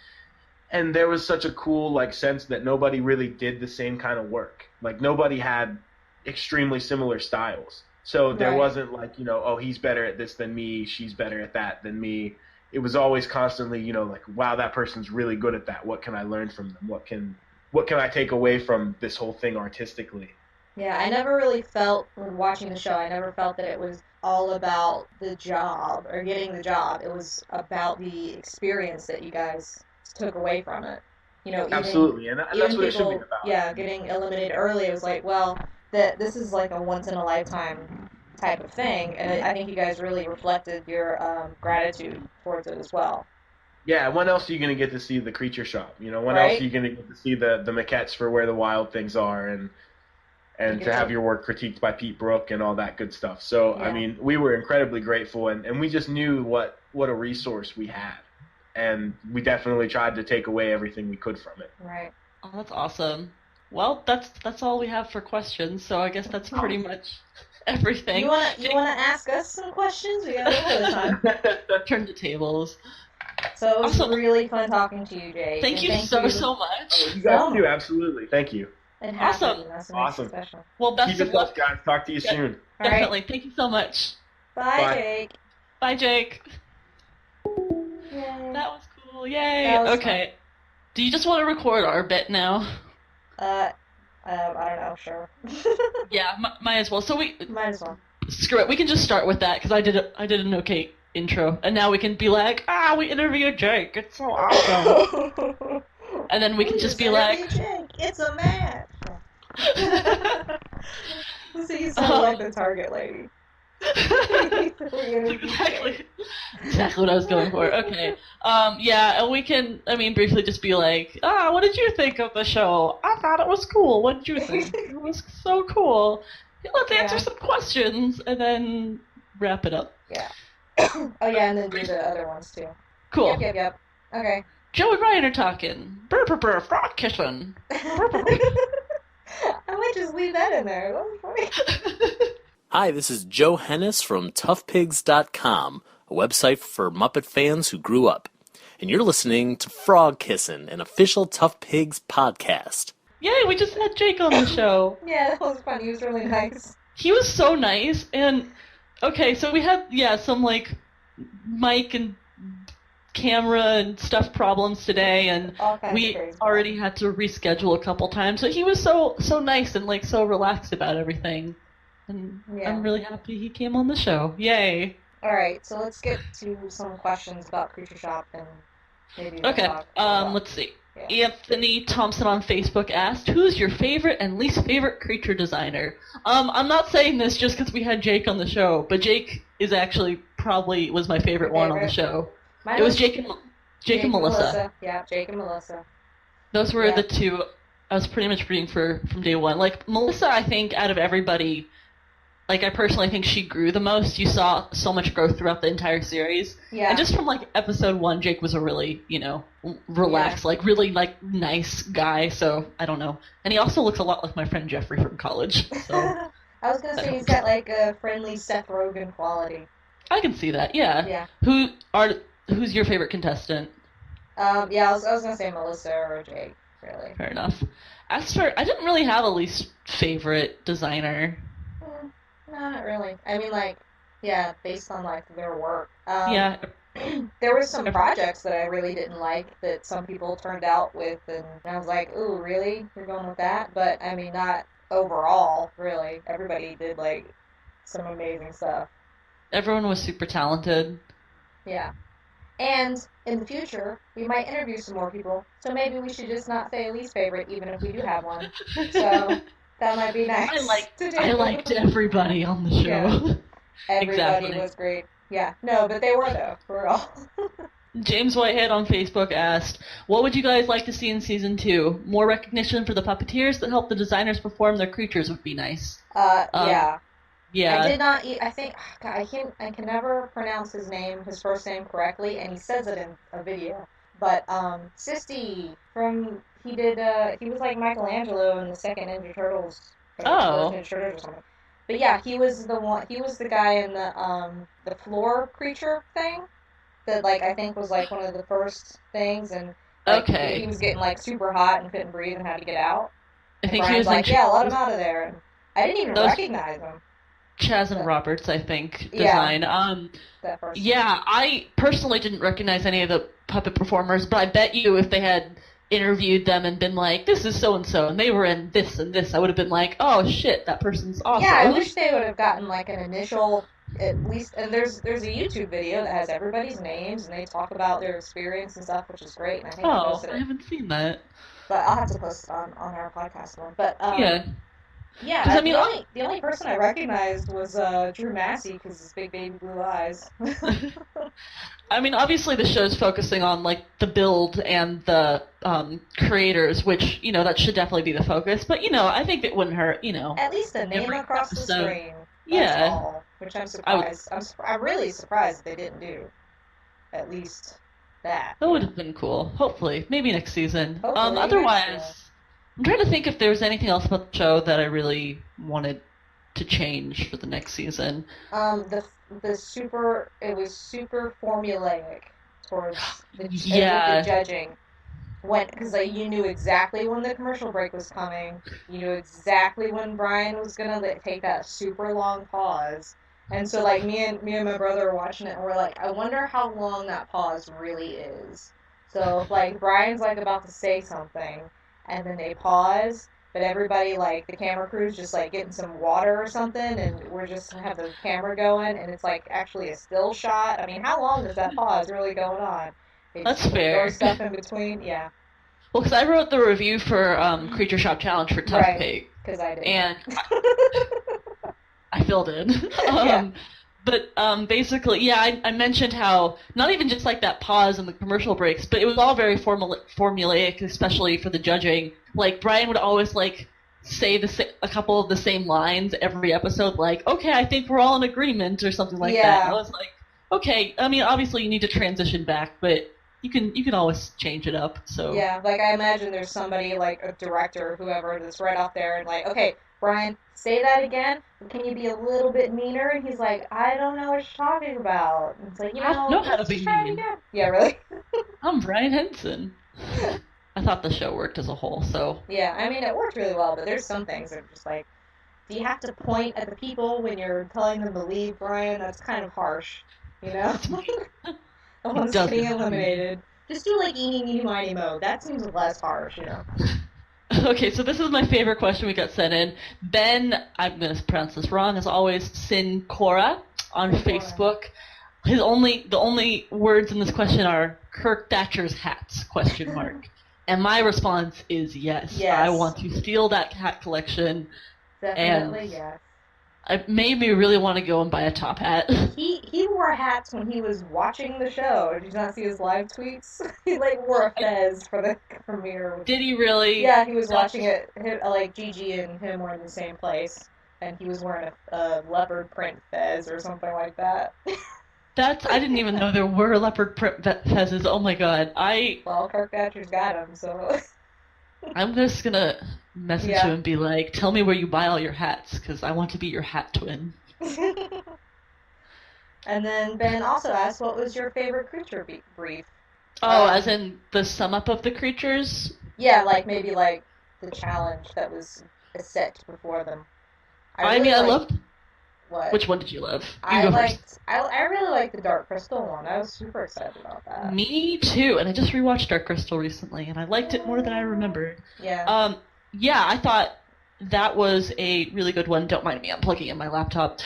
[SPEAKER 2] and there was such a cool like sense that nobody really did the same kind of work. Like nobody had extremely similar styles. So there
[SPEAKER 3] Right.
[SPEAKER 2] wasn't like, oh, he's better at this than me, she's better at that than me. It was always constantly, like, wow, that person's really good at that. What can I learn from them? What can I take away from this whole thing artistically?
[SPEAKER 3] Yeah, I never really felt when watching the show, I never felt that it was all about the job or getting the job. It was about the experience that you guys took away from it. Even
[SPEAKER 2] Absolutely, and that's
[SPEAKER 3] even
[SPEAKER 2] what it should be
[SPEAKER 3] people,
[SPEAKER 2] about.
[SPEAKER 3] yeah, getting eliminated early. It was like, well, that this is like a once in a lifetime type of thing, and I think you guys really reflected your gratitude towards it as well,
[SPEAKER 2] Yeah, when else are you going to get to see the creature shop? When else are
[SPEAKER 3] right?
[SPEAKER 2] you going to get to see the maquettes for where the wild things are,
[SPEAKER 3] You
[SPEAKER 2] and
[SPEAKER 3] get
[SPEAKER 2] to have
[SPEAKER 3] to,
[SPEAKER 2] your work critiqued by Pete Brook and all that good stuff. So, I
[SPEAKER 3] yeah,
[SPEAKER 2] mean, we were incredibly grateful, and we just knew what a resource we had. And we definitely tried to take away everything we could from it.
[SPEAKER 3] right.
[SPEAKER 1] Oh, that's awesome. Well, that's all we have for questions, so I guess that's pretty much everything.
[SPEAKER 3] You wanna ask us some questions? We got a little bit of time.
[SPEAKER 1] Turn the tables.
[SPEAKER 3] So it was
[SPEAKER 1] Awesome.
[SPEAKER 3] really fun talking to you, Jake.
[SPEAKER 1] Thank
[SPEAKER 3] and
[SPEAKER 1] you
[SPEAKER 3] thank
[SPEAKER 1] so
[SPEAKER 3] you.
[SPEAKER 1] much.
[SPEAKER 2] You guys too, absolutely. Thank you.
[SPEAKER 3] It has to
[SPEAKER 1] Awesome.
[SPEAKER 3] be. That's what makes it
[SPEAKER 2] Awesome.
[SPEAKER 3] special.
[SPEAKER 1] Well, best
[SPEAKER 2] Keep
[SPEAKER 1] of
[SPEAKER 2] it
[SPEAKER 1] luck.
[SPEAKER 2] up, guys. Talk to you
[SPEAKER 1] Yeah.
[SPEAKER 2] soon.
[SPEAKER 3] All right.
[SPEAKER 1] Definitely. Thank you so much.
[SPEAKER 3] Bye,
[SPEAKER 2] Bye.
[SPEAKER 3] Jake.
[SPEAKER 1] Bye, Jake.
[SPEAKER 3] Yay.
[SPEAKER 1] That was cool. Yay.
[SPEAKER 3] That was
[SPEAKER 1] Okay. Do you just want to record our bit now?
[SPEAKER 3] I don't know. Sure.
[SPEAKER 1] Yeah, might as well. So
[SPEAKER 3] Might as well.
[SPEAKER 1] screw it. We can just start with that because I did an okay intro, and now we can be like, we interviewed Jake. It's so awesome. And then we can just be like,
[SPEAKER 3] Jake, it's a match. So you sound like the Target lady.
[SPEAKER 1] exactly what I was going for. Okay. Yeah, and we can, briefly just be like, what did you think of the show? I thought it was cool. What did you think? It was so cool. Let's answer some questions and then wrap it up.
[SPEAKER 3] Yeah. Oh yeah, and then do the other ones too.
[SPEAKER 1] Cool.
[SPEAKER 3] Yep. Okay.
[SPEAKER 1] Joe and Ryan are talking. Brr, brr, brr, frog kissing.
[SPEAKER 3] I might just leave that in there. That was funny.
[SPEAKER 4] Hi, this is Joe Hennis from toughpigs.com, a website for Muppet fans who grew up. And you're listening to Frog Kissin', an official Tough Pigs podcast.
[SPEAKER 1] Yay, we just had Jake on the show.
[SPEAKER 3] Yeah, that was fun. He was really nice.
[SPEAKER 1] He was so nice, and okay, so we had, some, like, mic and camera and stuff problems today, and
[SPEAKER 3] All kinds
[SPEAKER 1] we
[SPEAKER 3] of crazy
[SPEAKER 1] already had to reschedule a couple times, so he was so nice and, like, so relaxed about everything, and
[SPEAKER 3] Yeah.
[SPEAKER 1] I'm really happy he came on the show. Yay!
[SPEAKER 3] Alright, so let's get to some questions about Creature Shop and maybe we'll
[SPEAKER 1] Okay,
[SPEAKER 3] talk about-
[SPEAKER 1] let's see.
[SPEAKER 3] Yeah.
[SPEAKER 1] Anthony Thompson on Facebook asked, who's your favorite and least favorite creature designer? I'm not saying this just because we had Jake on the show, but Jake is actually probably was my favorite one on the show.
[SPEAKER 3] Mine
[SPEAKER 1] It was Jake and Melissa.
[SPEAKER 3] Yeah, Jake and Melissa.
[SPEAKER 1] Those were
[SPEAKER 3] Yeah.
[SPEAKER 1] the two I was pretty much rooting for from day one. Like, Melissa, I think, out of everybody, like, I personally think she grew the most. You saw so much growth throughout the entire series.
[SPEAKER 3] Yeah.
[SPEAKER 1] And just from, like, episode 1, Jake was a really, relaxed, like, really, like, nice guy, so, I don't know. And he also looks a lot like my friend Jeffrey from college, so
[SPEAKER 3] I was gonna say he's got like a friendly Seth Rogen quality.
[SPEAKER 1] I can see that, yeah.
[SPEAKER 3] Yeah.
[SPEAKER 1] Who's your favorite contestant?
[SPEAKER 3] Yeah, I was gonna say Melissa or Jake, really.
[SPEAKER 1] Fair enough. As for, I didn't really have a least favorite designer.
[SPEAKER 3] No, not really. I mean, like, yeah, based on like their work.
[SPEAKER 1] Yeah.
[SPEAKER 3] There were some projects that I really didn't like that some people turned out with, and I was like, ooh, really? You're going with that? But I mean, not overall, really. Everybody did like some amazing stuff.
[SPEAKER 1] Everyone was super talented.
[SPEAKER 3] Yeah. And in the future, we might interview some more people, so maybe we should just not say least favorite, even if we do have one. So that might be nice.
[SPEAKER 1] I liked everybody on the show.
[SPEAKER 3] Yeah. Everybody
[SPEAKER 1] Exactly.
[SPEAKER 3] was great. Yeah, no, but they were though, for all.
[SPEAKER 1] James Whitehead on Facebook asked, what would you guys like to see in season 2? More recognition for the puppeteers that help the designers perform their creatures would be nice.
[SPEAKER 3] Yeah.
[SPEAKER 1] Yeah.
[SPEAKER 3] I did not. I think God, I can never pronounce his first name correctly, and he says it in a video. But Sisti he was like Michelangelo in the second Ninja Turtles. Or
[SPEAKER 1] Oh.
[SPEAKER 3] the first Ninja Turtles or something. But yeah, he was the one. He was the guy in the floor creature thing that, like, I think was like one of the first things, and Like, he
[SPEAKER 1] Okay.
[SPEAKER 3] was getting, like, super hot and couldn't breathe and had to get out.
[SPEAKER 1] I
[SPEAKER 3] And
[SPEAKER 1] think he
[SPEAKER 3] Brian's
[SPEAKER 1] was in
[SPEAKER 3] like, yeah, let him out of there. And I didn't even
[SPEAKER 1] that was
[SPEAKER 3] recognize him.
[SPEAKER 1] Chaz and
[SPEAKER 3] But,
[SPEAKER 1] Roberts, I think,
[SPEAKER 3] yeah,
[SPEAKER 1] design.
[SPEAKER 3] that first one.
[SPEAKER 1] Yeah, I personally didn't recognize any of the puppet performers, but I bet you if they had interviewed them and been like, "This is so and they were in this and this," I would have been like, "Oh shit, that person's
[SPEAKER 3] Yeah, I
[SPEAKER 1] awesome."
[SPEAKER 3] wish they would have gotten, like, an initial, at least, and there's a YouTube video that has everybody's names, and they talk about their experience and stuff, which is great, and I think I
[SPEAKER 1] Oh,
[SPEAKER 3] posted
[SPEAKER 1] I
[SPEAKER 3] it.
[SPEAKER 1] haven't seen that.
[SPEAKER 3] But I'll have to post it on our podcast one. But,
[SPEAKER 1] Yeah,
[SPEAKER 3] yeah,
[SPEAKER 1] because I mean,
[SPEAKER 3] the only person I recognized was Drew Massey because his big baby blue eyes.
[SPEAKER 1] I mean, obviously the show's focusing on like the build and the creators, which that should definitely be the focus. But I think it wouldn't hurt.
[SPEAKER 3] At least a name
[SPEAKER 1] Every
[SPEAKER 3] across the
[SPEAKER 1] episode.
[SPEAKER 3] screen. That's
[SPEAKER 1] Yeah,
[SPEAKER 3] all. Which I'm
[SPEAKER 1] I would.
[SPEAKER 3] surprised. I'm really surprised they didn't do at least that.
[SPEAKER 1] That would have been cool. Hopefully, maybe next season.
[SPEAKER 3] Hopefully next year.
[SPEAKER 1] Otherwise, I'm trying to think if there's anything else about the show that I really wanted to change for the next season.
[SPEAKER 3] It was super formulaic towards with the
[SPEAKER 1] Yeah,
[SPEAKER 3] judging. Because like, you knew exactly when the commercial break was coming. You knew exactly when Brian was gonna take that super long pause. And so like me and my brother were watching it and we're like, I wonder how long that pause really is. So if like Brian's like about to say something and then they pause, but everybody like the camera crew's just like getting some water or something and we're just have the camera going and it's like actually a still shot. I mean, how long is that pause really going on? They
[SPEAKER 1] that's
[SPEAKER 3] just throw
[SPEAKER 1] fair.
[SPEAKER 3] stuff in between. Yeah.
[SPEAKER 1] Well, because I wrote the review for Creature Shop Challenge for Tough
[SPEAKER 3] Right.
[SPEAKER 1] Pig,
[SPEAKER 3] Because I did.
[SPEAKER 1] and I filled in.
[SPEAKER 3] Yeah.
[SPEAKER 1] But basically, yeah, I mentioned how not even just like that pause and the commercial breaks, but it was all very formulaic, especially for the judging. Like Brian would always like say a couple of the same lines every episode, like, "Okay, I think we're all in agreement" or something like that. And I
[SPEAKER 3] Yeah.
[SPEAKER 1] was like, "Okay, I mean, obviously you need to transition back, but you can always change it up." So
[SPEAKER 3] Yeah, like I imagine there's somebody like a director or whoever that's right off there and like, okay, Brian, say that again. Can you be a little bit meaner? And he's like, I don't know what you're talking about. And it's like,
[SPEAKER 1] I don't know how to
[SPEAKER 3] let's just
[SPEAKER 1] be
[SPEAKER 3] try it
[SPEAKER 1] mean.
[SPEAKER 3] again. Yeah, really?
[SPEAKER 1] I'm Brian Henson. I thought the show worked as a whole, so
[SPEAKER 3] Yeah, I mean, it worked really well, but there's some things that are just like, do you have to point at the people when you're telling them to leave, Brian? That's kind of harsh, you know? The
[SPEAKER 1] it
[SPEAKER 3] ones
[SPEAKER 1] doesn't.
[SPEAKER 3] getting eliminated. Just do like eeny, meeny, miny, mo. That seems less harsh, you know?
[SPEAKER 1] Okay, so this is my favorite question we got sent in. Ben, I'm going to pronounce this wrong, as always, Sin Cora on Facebook. The only words in this question are Kirk Thatcher's hats, question mark. And my response is yes.
[SPEAKER 3] Yes.
[SPEAKER 1] I want to steal that hat collection.
[SPEAKER 3] Definitely,
[SPEAKER 1] And
[SPEAKER 3] yes.
[SPEAKER 1] it made me really want to go and buy a top hat.
[SPEAKER 3] He wore hats when he was watching the show. Did you not see his live tweets? He like wore a fez for the premiere.
[SPEAKER 1] Did he really?
[SPEAKER 3] Yeah, he was watching it. Like Gigi and him were in the same place, and he was wearing a leopard print fez or something like that.
[SPEAKER 1] I didn't even know there were leopard print fezzes. Oh my god.
[SPEAKER 3] Well, Kirk Thatcher's got him, so.
[SPEAKER 1] I'm just gonna message
[SPEAKER 3] Yeah.
[SPEAKER 1] you and be like, tell me where you buy all your hats, because I want to be your hat twin.
[SPEAKER 3] And then Ben also asked, what was your favorite creature brief?
[SPEAKER 1] Oh,
[SPEAKER 3] Um,
[SPEAKER 1] as in the sum up of the creatures?
[SPEAKER 3] Yeah, like maybe like the challenge that was set before them.
[SPEAKER 1] I
[SPEAKER 3] really liked-
[SPEAKER 1] loved.
[SPEAKER 3] What?
[SPEAKER 1] Which one did you love? You
[SPEAKER 3] I
[SPEAKER 1] go
[SPEAKER 3] liked. I really liked the Dark Crystal one. I was super excited about that.
[SPEAKER 1] first. Me too, and I just rewatched Dark Crystal recently, and I liked it more than I remembered.
[SPEAKER 3] Yeah.
[SPEAKER 1] Yeah, I thought that was a really good one. Don't mind me, I'm plugging in my laptop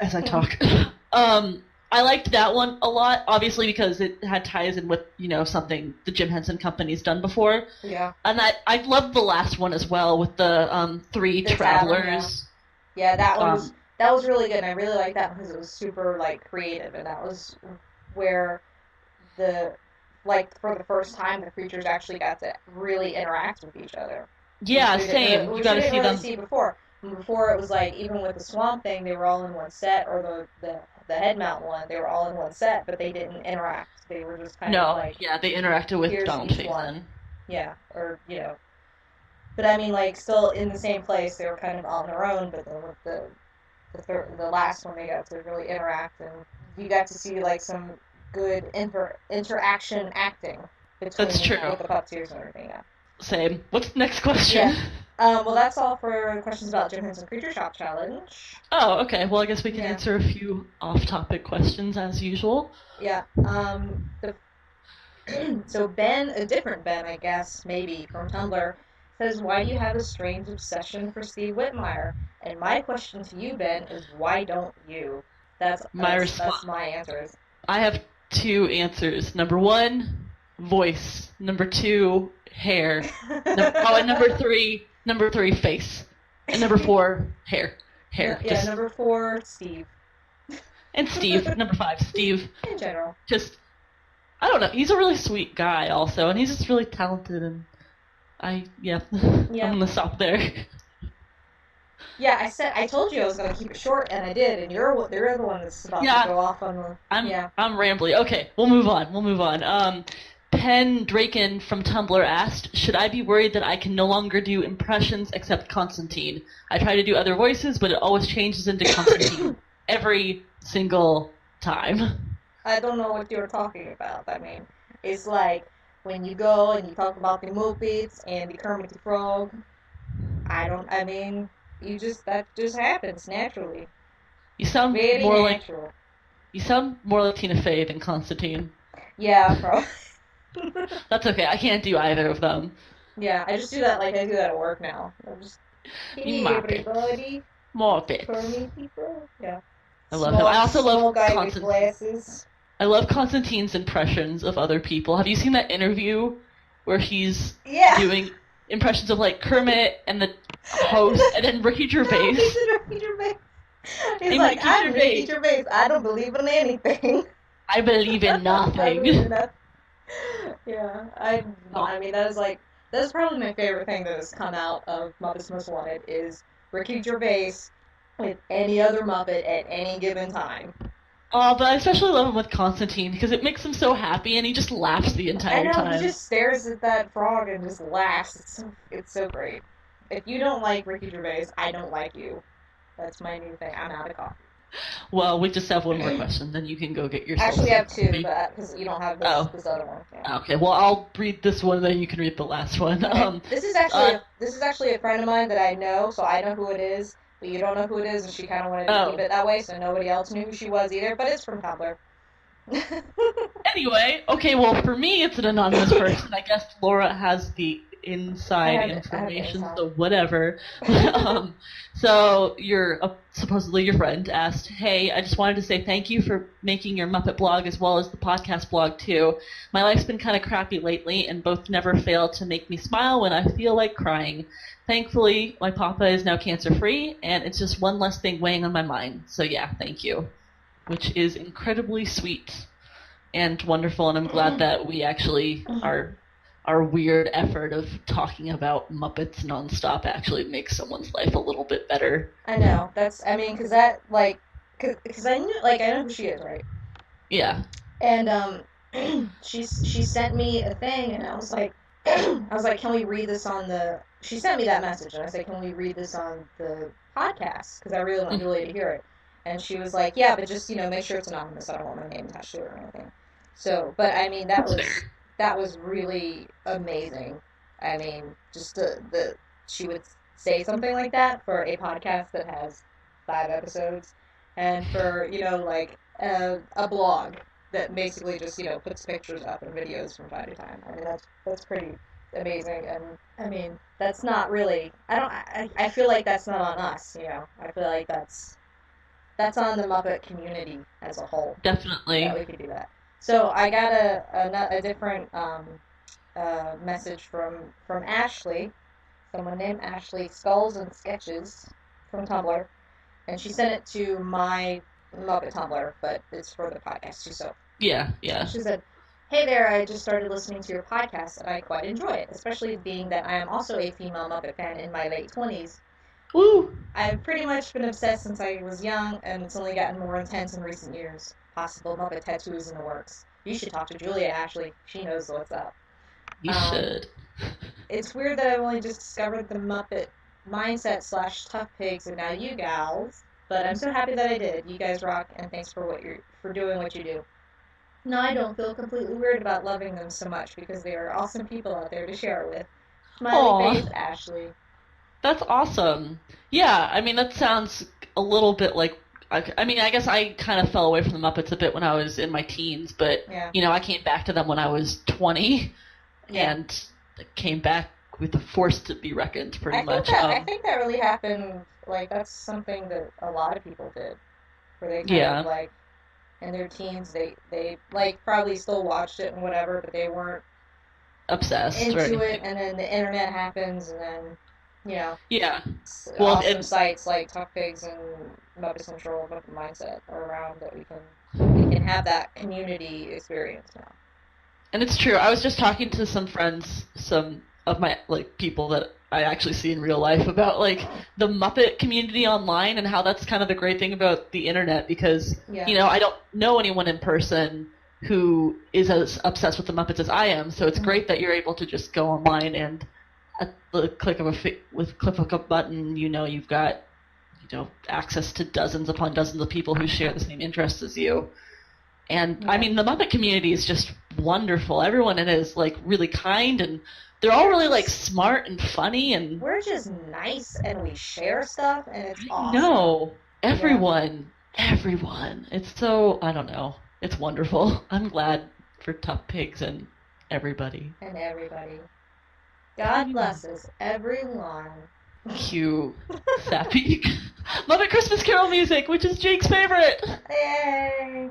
[SPEAKER 1] as I talk. I liked that one a lot, obviously because it had ties in with, something the Jim Henson Company's done before.
[SPEAKER 3] Yeah.
[SPEAKER 1] And I loved the last one as well with the three
[SPEAKER 3] The
[SPEAKER 1] travelers.
[SPEAKER 3] Yeah, that
[SPEAKER 1] Um,
[SPEAKER 3] was really good. And I really liked that because it was super like creative, and that was where for the first time the creatures actually got to really interact with each other.
[SPEAKER 1] Yeah,
[SPEAKER 3] Which we
[SPEAKER 1] same.
[SPEAKER 3] didn't-
[SPEAKER 1] You
[SPEAKER 3] which
[SPEAKER 1] got
[SPEAKER 3] we
[SPEAKER 1] to
[SPEAKER 3] didn't
[SPEAKER 1] see
[SPEAKER 3] really
[SPEAKER 1] them.
[SPEAKER 3] see before. Before it was like even with the swamp thing, they were all in one set, or the head mount one, they were all in one set, but they didn't interact. They were just kind of
[SPEAKER 1] No,
[SPEAKER 3] like
[SPEAKER 1] yeah, they interacted with
[SPEAKER 3] here's
[SPEAKER 1] Donald
[SPEAKER 3] each one.
[SPEAKER 1] Faison.
[SPEAKER 3] yeah, or But I mean, like still in the same place, they were kind of on their own. But then with the last one, they got to really interact, and you got to see like some good interaction acting.
[SPEAKER 1] That's true.
[SPEAKER 3] With the puppeteers and everything, yeah.
[SPEAKER 1] Same. What's the next question?
[SPEAKER 3] Yeah. Well, that's all for questions about Jim Henson Creature Shop Challenge.
[SPEAKER 1] Oh, okay. Well, I guess we can answer a few off-topic questions as usual.
[SPEAKER 3] Yeah. So Ben, a different Ben, I guess, maybe, from Tumblr, says, why do you have a strange obsession for Steve Whitmire? And my question to you, Ben, is why don't you? That's my answers.
[SPEAKER 1] I have 2 answers. Number 1, voice. Number 2, hair. And number 3, face. And number 4, hair.
[SPEAKER 3] Yeah, number 4, Steve.
[SPEAKER 1] And Steve. Number 5, Steve.
[SPEAKER 3] In general.
[SPEAKER 1] I don't know. He's a really sweet guy also, and he's just really talented, and I'm gonna stop there.
[SPEAKER 3] Yeah, I told you I was gonna keep it short, and I did, and you're the one that's about to go off on the...
[SPEAKER 1] I'm rambly. Okay, we'll move on. Penn Draken from Tumblr asked, should I be worried that I can no longer do impressions except Constantine? I try to do other voices, but it always changes into Constantine every single time.
[SPEAKER 3] I don't know what you're talking about. I mean, it's like when you go and you talk about the Muppets and the Kermit the Frog. That just happens naturally.
[SPEAKER 1] You sound
[SPEAKER 3] very natural.
[SPEAKER 1] You sound more like Tina Fey than Constantine.
[SPEAKER 3] Yeah, probably.
[SPEAKER 1] That's okay. I can't do either of them.
[SPEAKER 3] Yeah, I just do that I do that at work now. I'm just, hey, everybody.
[SPEAKER 1] Muppet.
[SPEAKER 3] Kermit the Frog. Yeah.
[SPEAKER 1] I love him. I also love
[SPEAKER 3] guy with glasses.
[SPEAKER 1] I love Constantine's impressions of other people. Have you seen that interview where he's doing impressions of Kermit and the host and then Ricky Gervais?
[SPEAKER 3] He's like, I'm Ricky Gervais. I don't believe in anything.
[SPEAKER 1] I believe in nothing.
[SPEAKER 3] Yeah, I mean that's probably my favorite thing that has come out of Muppets Most Wanted is Ricky Gervais with any other Muppet at any given time.
[SPEAKER 1] Oh, but I especially love him with Constantine because it makes him so happy and he just laughs the entire time.
[SPEAKER 3] He just stares at that frog and just laughs. It's so great. If you don't like Ricky Gervais, I don't like you. That's my new thing. I'm out of coffee.
[SPEAKER 1] Well, we just have one more question, then you can go get yourself.
[SPEAKER 3] Actually, I have 2, because you don't have this other one. Yeah.
[SPEAKER 1] Okay, well, I'll read this one, then you can read the last one.
[SPEAKER 3] Okay. This is actually a friend of mine that I know, so I know who it is. But you don't know who it is, and she kind of wanted to keep it that way, so nobody else knew who she was either, but it's from Tumblr.
[SPEAKER 1] Anyway, okay, well, for me, it's an anonymous person. I guess Laura has the inside information, so whatever. So supposedly your friend asked, hey, I just wanted to say thank you for making your Muppet blog as well as the podcast blog, too. My life's been kind of crappy lately, and both never fail to make me smile when I feel like crying. Thankfully, my papa is now cancer-free, and it's just one less thing weighing on my mind. So yeah, thank you. Which is incredibly sweet and wonderful, and I'm glad that we actually our weird effort of talking about Muppets nonstop actually makes someone's life a little bit better.
[SPEAKER 3] I know. Because I know who she is, right?
[SPEAKER 1] Yeah.
[SPEAKER 3] And she sent me a thing, and I was like, can we read this on the... She sent me that message, and I said, can we read this on the podcast? Because I really want Julia to hear it. And she was like, yeah, but just, make sure it's anonymous. I don't want my name attached to it or anything. So, but I mean, that was really amazing. I mean, just she would say something like that for a podcast that has 5 episodes, and for, a blog that basically just, puts pictures up and videos from time to time. I mean, that's pretty amazing, and I mean, that's not really, I feel like that's not on us, I feel like that's on the Muppet community as a whole.
[SPEAKER 1] Definitely.
[SPEAKER 3] That we could do that. So I got a different message from Ashley, someone named Ashley, Skulls and Sketches from Tumblr, and she sent it to my Muppet Tumblr, but it's for the podcast too, so.
[SPEAKER 1] Yeah.
[SPEAKER 3] She said, hey there, I just started listening to your podcast, and I quite enjoy it, especially being that I am also a female Muppet fan in my late 20s.
[SPEAKER 1] Woo!
[SPEAKER 3] I've pretty much been obsessed since I was young, and it's only gotten more intense in recent years. Possible Muppet tattoos in the works. You should talk to Julia, Ashley. She knows what's up.
[SPEAKER 1] You should.
[SPEAKER 3] It's weird that I've only just discovered the Muppet mindset / Tough Pigs, and now you gals. But I'm so happy that I did. You guys rock, and thanks for doing what you do. No, I don't feel completely weird about loving them so much because they are awesome people out there to share it with. Smiley
[SPEAKER 1] Aw,
[SPEAKER 3] face, Ashley.
[SPEAKER 1] that's awesome. Yeah, I mean, that sounds a little bit like. I mean, I guess I kind of fell away from the Muppets a bit when I was in my teens, but,
[SPEAKER 3] Yeah.
[SPEAKER 1] I came back to them when I was 20,
[SPEAKER 3] Yeah.
[SPEAKER 1] and came back with a force to be reckoned, pretty
[SPEAKER 3] I think
[SPEAKER 1] much.
[SPEAKER 3] that I think that really happened. Like that's something that a lot of people did, where they kind
[SPEAKER 1] Yeah,
[SPEAKER 3] of like in their teens they like probably still watched it and whatever, but they weren't
[SPEAKER 1] obsessed or
[SPEAKER 3] into it.
[SPEAKER 1] anything.
[SPEAKER 3] And then the internet happens, and then you know
[SPEAKER 1] Yeah. Well,
[SPEAKER 3] awesome
[SPEAKER 1] and
[SPEAKER 3] sites like Tuck Pigs and Muppet Central, Muppet Mindset are around that we can have that community experience now.
[SPEAKER 1] And it's true. I was just talking to some friends, some of my people that I actually see in real life about the Muppet community online and how that's kind of the great thing about the internet because
[SPEAKER 3] Yeah.
[SPEAKER 1] I don't know anyone in person who is as obsessed with the Muppets as I am. So it's great that you're able to just go online and at the click of a button, you've got access to dozens upon dozens of people who share the same interests as you. And I mean, the Muppet community is just wonderful. Everyone in it is really kind, and they're all really smart and funny. And
[SPEAKER 3] We're just nice and we share stuff and it's
[SPEAKER 1] I
[SPEAKER 3] awesome.
[SPEAKER 1] know everyone. It's so I don't know. It's wonderful. I'm glad for Tough Pigs and everybody.
[SPEAKER 3] And everybody. God blesses everyone.
[SPEAKER 1] Cue sappy Muppet Christmas Carol music, which is Jake's favorite.
[SPEAKER 3] Yay!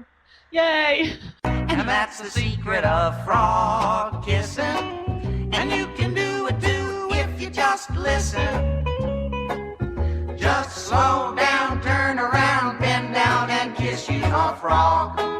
[SPEAKER 1] Yay!
[SPEAKER 5] And that's the secret of frog kissing. And you can do it too if you just listen. Just slow down, turn around, bend down and kiss you a frog.